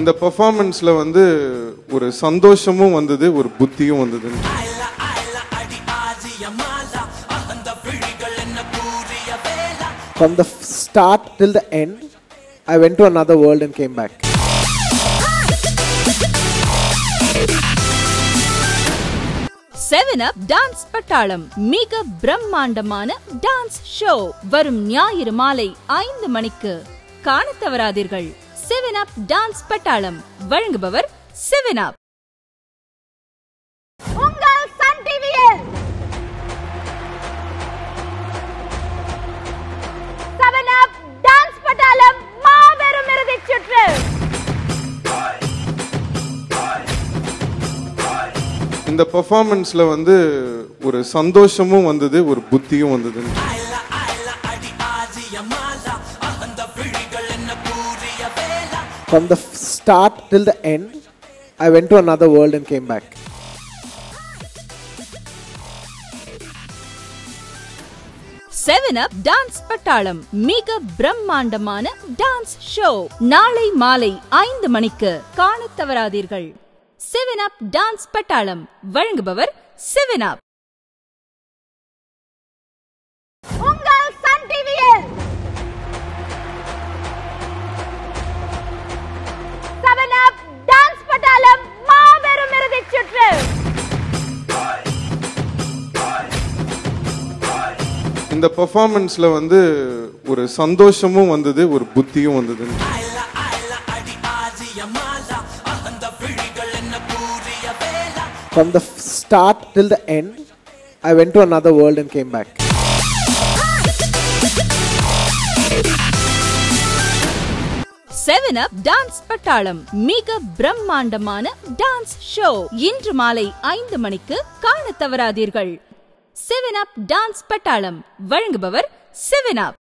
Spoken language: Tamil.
இந்த பெர்ஃபார்மன்ஸ்ல வந்து ஒரு சந்தோஷமும் வந்தது, ஒரு புத்தியும் வந்தது. From the start till the end, I went to another world and came back. Seven Up dance பட்டாளம் மிக பிரம்மாண்டமான டான்ஸ் ஷோ வரும் ஞாயிறு மாலை 5 மணிக்கு காணத் தவறாதீர்கள். Seven Up டான்ஸ் பட்டாளம் வழங்குபவர் Seven Up. உங்கள் சன் டிவியில் Seven Up டான்ஸ் பட்டாளம் மாபெரும் இறுதிச் சுற்று. இந்த பெர்ஃபார்மன்ஸ்ல வந்து ஒரு சந்தோஷமும் வந்தது, ஒரு புத்தியும் வந்தது. From the start till the end, I went to another world and came back. Seven Up dance பட்டாளம் மிக பிரம்மாண்டமான டான்ஸ் ஷோ நாளை மாலை 5 மணிக்கு காணத் தவறாதீர்கள். Seven Up டான்ஸ் பட்டாளம் வழங்குபவர் Seven Up. உங்கள் சன் டிவியில் Seven Up டான்ஸ் பட்டாளம் மாபெரும் இறுதிச் சுற்று. இந்த பெர்ஃபார்மன்ஸ்ல வந்து ஒரு சந்தோஷமும் வந்தது, ஒரு புத்தியும் வந்தது. From the start till the end, I went to another world and came back. Seven Up dance பட்டாளம் மிக பிரம்மாண்டமான டான்ஸ் ஷோ இன்று மாலை 5 மணிக்கு காணத் தவறாதீர்கள். Seven Up டான்ஸ் பட்டாளம் வழங்குபவர் Seven Up.